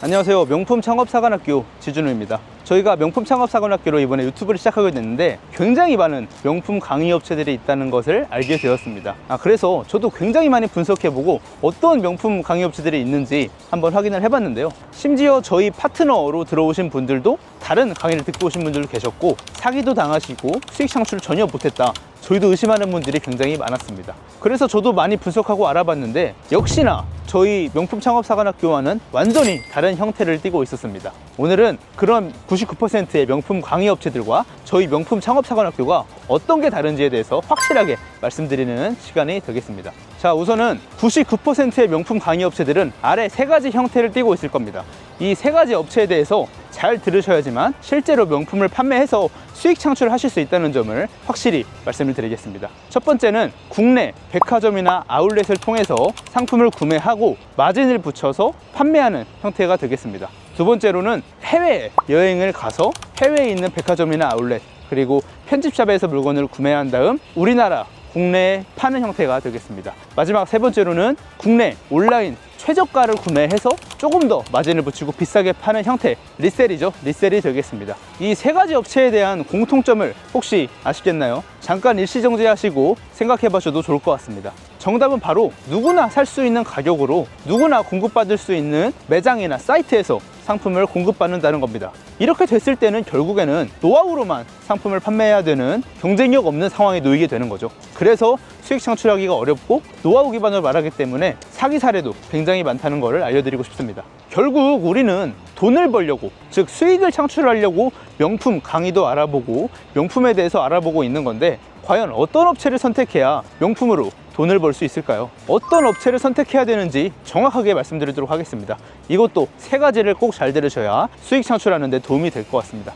안녕하세요. 명품창업사관학교 지준우입니다. 저희가 명품창업사관학교로 이번에 유튜브를 시작하게 됐는데 굉장히 많은 명품 강의 업체들이 있다는 것을 알게 되었습니다. 그래서 저도 굉장히 많이 분석해보고 어떤 명품 강의 업체들이 있는지 한번 확인을 해봤는데요. 심지어 저희 파트너로 들어오신 분들도 다른 강의를 듣고 오신 분들도 계셨고, 사기도 당하시고 수익 창출을 전혀 못했다, 저희도 의심하는 분들이 굉장히 많았습니다. 그래서 저도 많이 분석하고 알아봤는데 역시나 저희 명품창업사관학교와는 완전히 다른 형태를 띠고 있었습니다. 오늘은 그런 99%의 명품 강의 업체들과 저희 명품창업사관학교가 어떤 게 다른지에 대해서 확실하게 말씀드리는 시간이 되겠습니다. 자, 우선은 99%의 명품 강의 업체들은 아래 세 가지 형태를 띠고 있을 겁니다. 이 세 가지 업체에 대해서 잘 들으셔야지만 실제로 명품을 판매해서 수익 창출을 하실 수 있다는 점을 확실히 말씀을 드리겠습니다. 첫 번째는 국내 백화점이나 아울렛을 통해서 상품을 구매하고 마진을 붙여서 판매하는 형태가 되겠습니다. 두 번째로는 해외 여행을 가서 해외에 있는 백화점이나 아울렛, 그리고 편집샵에서 물건을 구매한 다음 우리나라 국내에 파는 형태가 되겠습니다. 마지막 세 번째로는 국내 온라인 최저가를 구매해서 조금 더 마진을 붙이고 비싸게 파는 형태, 리셀이죠. 리셀이 되겠습니다. 이 세 가지 업체에 대한 공통점을 혹시 아시겠나요? 잠깐 일시정지 하시고 생각해 보셔도 좋을 것 같습니다. 정답은 바로 누구나 살 수 있는 가격으로 누구나 공급받을 수 있는 매장이나 사이트에서 상품을 공급받는다는 겁니다. 이렇게 됐을 때는 결국에는 노하우로만 상품을 판매해야 되는 경쟁력 없는 상황에 놓이게 되는 거죠. 그래서 수익 창출하기가 어렵고 노하우 기반으로 말하기 때문에 사기 사례도 굉장히 많다는 것을 알려드리고 싶습니다. 결국 우리는 돈을 벌려고, 즉 수익을 창출하려고 명품 강의도 알아보고 명품에 대해서 알아보고 있는 건데, 과연 어떤 업체를 선택해야 명품으로 돈을 벌 수 있을까요? 어떤 업체를 선택해야 되는지 정확하게 말씀드리도록 하겠습니다. 이것도 세 가지를 꼭 잘 들으셔야 수익 창출하는 데 도움이 될 것 같습니다.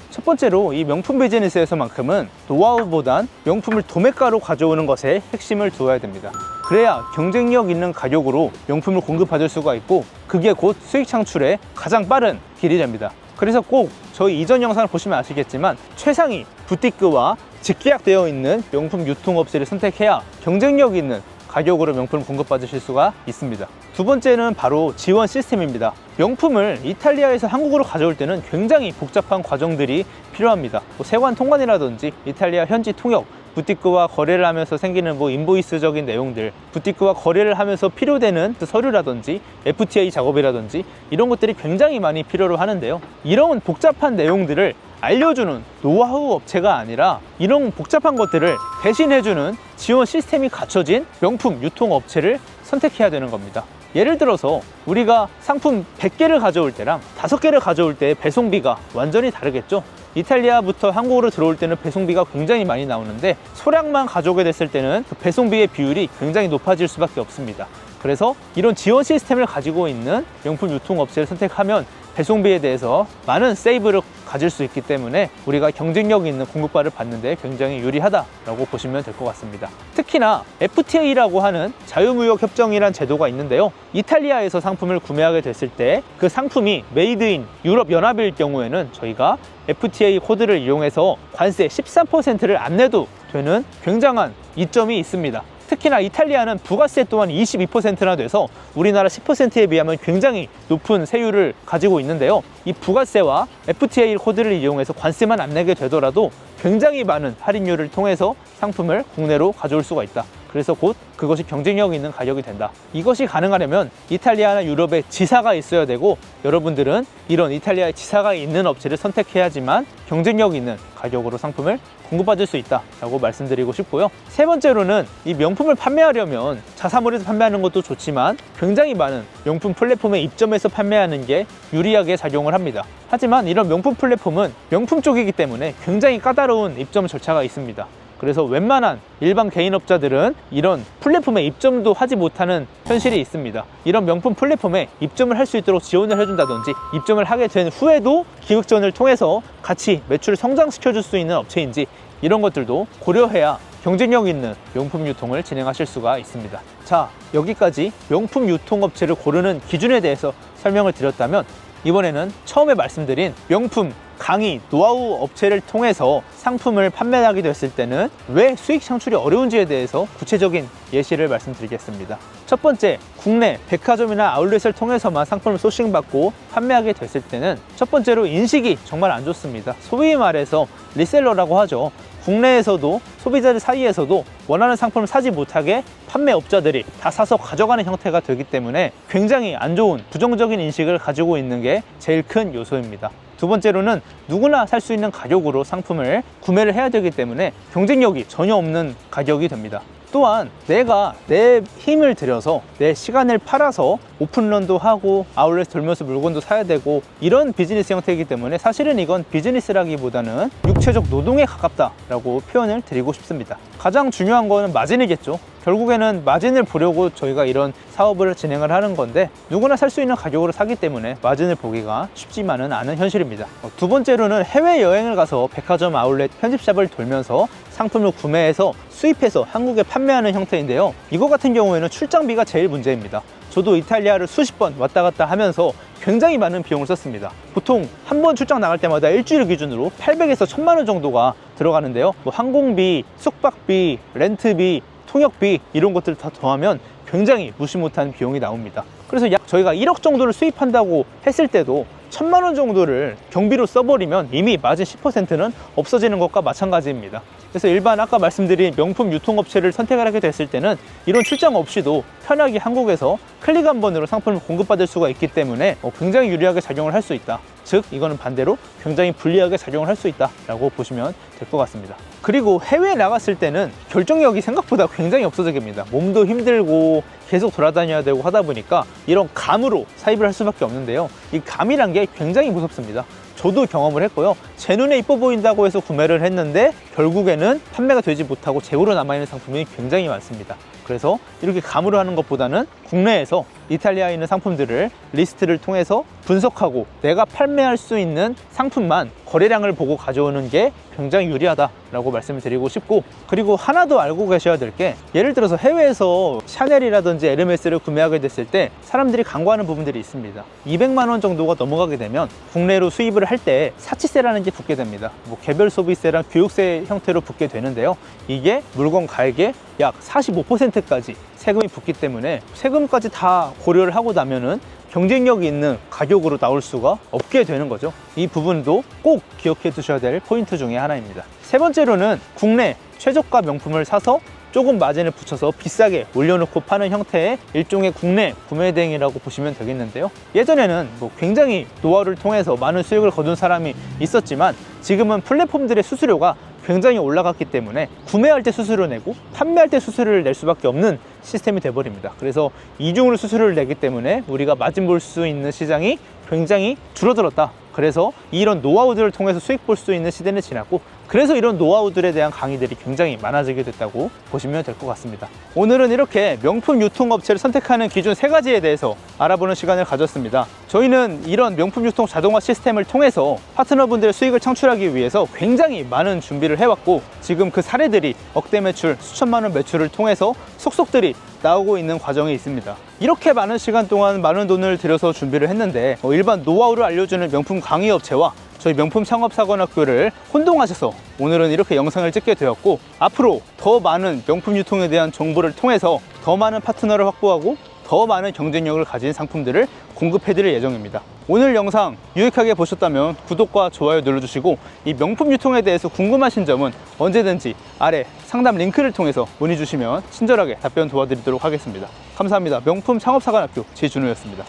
첫 번째로 이 명품 비즈니스에서만큼은 노하우보단 명품을 도매가로 가져오는 것에 핵심을 두어야 됩니다. 그래야 경쟁력 있는 가격으로 명품을 공급받을 수가 있고, 그게 곧 수익 창출의 가장 빠른 길이 됩니다. 그래서 꼭 저희 이전 영상을 보시면 아시겠지만 최상위 부티크와 직계약되어 있는 명품 유통업체를 선택해야 경쟁력 있는 가격으로 명품을 공급받으실 수가 있습니다. 두 번째는 바로 지원 시스템입니다. 명품을 이탈리아에서 한국으로 가져올 때는 굉장히 복잡한 과정들이 필요합니다. 세관 통관이라든지 이탈리아 현지 통역, 부티크와 거래를 하면서 생기는 인보이스적인 내용들, 부티크와 거래를 하면서 필요되는 서류라든지 FTA 작업이라든지 이런 것들이 굉장히 많이 필요로 하는데요. 이런 복잡한 내용들을 알려주는 노하우 업체가 아니라 이런 복잡한 것들을 대신해주는 지원 시스템이 갖춰진 명품 유통업체를 선택해야 되는 겁니다. 예를 들어서 우리가 상품 100개를 가져올 때랑 5개를 가져올 때 배송비가 완전히 다르겠죠. 이탈리아부터 한국으로 들어올 때는 배송비가 굉장히 많이 나오는데 소량만 가져오게 됐을 때는 그 배송비의 비율이 굉장히 높아질 수밖에 없습니다. 그래서 이런 지원 시스템을 가지고 있는 명품 유통업체를 선택하면 배송비에 대해서 많은 세이브를 가질 수 있기 때문에 우리가 경쟁력 있는 공급바를 받는 데 굉장히 유리하다라고 보시면 될 것 같습니다. 특히나 FTA라고 하는 자유무역 협정이란 제도가 있는데요. 이탈리아에서 상품을 구매하게 됐을 때 그 상품이 메이드 인 유럽 연합일 경우에는 저희가 FTA 코드를 이용해서 관세 13%를 안 내도 되는 굉장한 이점이 있습니다. 특히나 이탈리아는 부가세 또한 22%나 돼서 우리나라 10%에 비하면 굉장히 높은 세율을 가지고 있는데요. 이 부가세와 FTA 코드를 이용해서 관세만 안 내게 되더라도 굉장히 많은 할인율을 통해서 상품을 국내로 가져올 수가 있다. 그래서 곧 그것이 경쟁력 있는 가격이 된다. 이것이 가능하려면 이탈리아나 유럽에 지사가 있어야 되고, 여러분들은 이런 이탈리아에 지사가 있는 업체를 선택해야지만 경쟁력 있는 가격으로 상품을 공급받을 수 있다라고 말씀드리고 싶고요. 세 번째로는 이 명품을 판매하려면 자사몰에서 판매하는 것도 좋지만 굉장히 많은 명품 플랫폼에 입점해서 판매하는 게 유리하게 작용을 합니다. 하지만 이런 명품 플랫폼은 명품 쪽이기 때문에 굉장히 까다로운 입점 절차가 있습니다. 그래서 웬만한 일반 개인업자들은 이런 플랫폼에 입점도 하지 못하는 현실이 있습니다. 이런 명품 플랫폼에 입점을 할 수 있도록 지원을 해준다든지, 입점을 하게 된 후에도 기획전을 통해서 같이 매출을 성장시켜 줄 수 있는 업체인지, 이런 것들도 고려해야 경쟁력 있는 명품 유통을 진행하실 수가 있습니다. 자, 여기까지 명품 유통업체를 고르는 기준에 대해서 설명을 드렸다면, 이번에는 처음에 말씀드린 명품 강의, 노하우 업체를 통해서 상품을 판매하게 됐을 때는 왜 수익 창출이 어려운지에 대해서 구체적인 예시를 말씀드리겠습니다. 첫 번째, 국내 백화점이나 아울렛을 통해서만 상품을 소싱받고 판매하게 됐을 때는 첫 번째로 인식이 정말 안 좋습니다. 소위 말해서 리셀러라고 하죠. 국내에서도 소비자들 사이에서도 원하는 상품을 사지 못하게 판매업자들이 다 사서 가져가는 형태가 되기 때문에 굉장히 안 좋은 부정적인 인식을 가지고 있는 게 제일 큰 요소입니다. 두 번째로는 누구나 살 수 있는 가격으로 상품을 구매를 해야 되기 때문에 경쟁력이 전혀 없는 가격이 됩니다. 또한 내가 내 힘을 들여서 내 시간을 팔아서 오픈런도 하고 아울렛 돌면서 물건도 사야 되고 이런 비즈니스 형태이기 때문에 사실은 이건 비즈니스라기보다는 육체적 노동에 가깝다라고 표현을 드리고 싶습니다. 가장 중요한 거는 마진이겠죠. 결국에는 마진을 보려고 저희가 이런 사업을 진행을 하는 건데 누구나 살 수 있는 가격으로 사기 때문에 마진을 보기가 쉽지만은 않은 현실입니다. 두 번째로는 해외여행을 가서 백화점 아울렛 편집샵을 돌면서 상품을 구매해서 수입해서 한국에 판매하는 형태인데요. 이거 같은 경우에는 출장비가 제일 문제입니다. 저도 이탈리아를 수십 번 왔다 갔다 하면서 굉장히 많은 비용을 썼습니다. 보통 한 번 출장 나갈 때마다 일주일 기준으로 800에서 1000만 원 정도가 들어가는데요. 뭐 항공비, 숙박비, 렌트비, 통역비 이런 것들을 다 더하면 굉장히 무시 못한 비용이 나옵니다. 그래서 약 저희가 1억 정도를 수입한다고 했을 때도 1000만 원 정도를 경비로 써버리면 이미 마진 10%는 없어지는 것과 마찬가지입니다. 그래서 일반 아까 말씀드린 명품 유통업체를 선택을 하게 됐을 때는 이런 출장 없이도 편하게 한국에서 클릭 한 번으로 상품을 공급받을 수가 있기 때문에 굉장히 유리하게 작용을 할 수 있다. 즉 이거는 반대로 굉장히 불리하게 작용을 할 수 있다 라고 보시면 될 것 같습니다. 그리고 해외에 나갔을 때는 결정력이 생각보다 굉장히 없어집니다. 몸도 힘들고 계속 돌아다녀야 되고 하다 보니까 이런 감으로 사입을 할 수밖에 없는데요. 이 감이란 게 굉장히 무섭습니다. 저도 경험을 했고요. 제 눈에 이뻐 보인다고 해서 구매를 했는데 결국에는 판매가 되지 못하고 재고로 남아있는 상품이 굉장히 많습니다. 그래서 이렇게 감으로 하는 것보다는 국내에서 이탈리아에 있는 상품들을 리스트를 통해서 분석하고 내가 판매할 수 있는 상품만 거래량을 보고 가져오는 게 굉장히 유리하다라고 말씀을 드리고 싶고, 그리고 하나 더 알고 계셔야 될 게, 예를 들어서 해외에서 샤넬이라든지 에르메스를 구매하게 됐을 때 사람들이 간과하는 부분들이 있습니다. 200만 원 정도가 넘어가게 되면 국내로 수입을 할 때 사치세라는 게 붙게 됩니다. 뭐 개별 소비세랑 교육세 형태로 붙게 되는데요. 이게 물건 가액의 약 45%까지 세금이 붙기 때문에 세금까지 다 고려를 하고 나면은 경쟁력이 있는 가격으로 나올 수가 없게 되는 거죠. 이 부분도 꼭 기억해 두셔야 될 포인트 중에 하나입니다. 세 번째로는 국내 최저가 명품을 사서 조금 마진을 붙여서 비싸게 올려놓고 파는 형태의 일종의 국내 구매 대행이라고 보시면 되겠는데요. 예전에는 굉장히 노하우를 통해서 많은 수익을 거둔 사람이 있었지만 지금은 플랫폼들의 수수료가 굉장히 올라갔기 때문에 구매할 때 수수료 내고 판매할 때 수수료를 낼 수밖에 없는 시스템이 돼버립니다. 그래서 이중으로 수수료를 내기 때문에 우리가 마진 볼 수 있는 시장이 굉장히 줄어들었다. 그래서 이런 노하우들을 통해서 수익 볼 수 있는 시대는 지났고, 그래서 이런 노하우들에 대한 강의들이 굉장히 많아지게 됐다고 보시면 될 것 같습니다. 오늘은 이렇게 명품 유통업체를 선택하는 기준 3가지에 대해서 알아보는 시간을 가졌습니다. 저희는 이런 명품 유통 자동화 시스템을 통해서 파트너분들의 수익을 창출하기 위해서 굉장히 많은 준비를 해왔고, 지금 그 사례들이 억대 매출, 수천만 원 매출을 통해서 속속들이 나오고 있는 과정이 있습니다. 이렇게 많은 시간 동안 많은 돈을 들여서 준비를 했는데 일반 노하우를 알려주는 명품 강의 업체와 저희 명품 창업사관학교를 혼동하셔서 오늘은 이렇게 영상을 찍게 되었고, 앞으로 더 많은 명품 유통에 대한 정보를 통해서 더 많은 파트너를 확보하고 더 많은 경쟁력을 가진 상품들을 공급해드릴 예정입니다. 오늘 영상 유익하게 보셨다면 구독과 좋아요 눌러주시고, 이 명품 유통에 대해서 궁금하신 점은 언제든지 아래 상담 링크를 통해서 문의 주시면 친절하게 답변 도와드리도록 하겠습니다. 감사합니다. 명품 창업사관학교 지준우였습니다.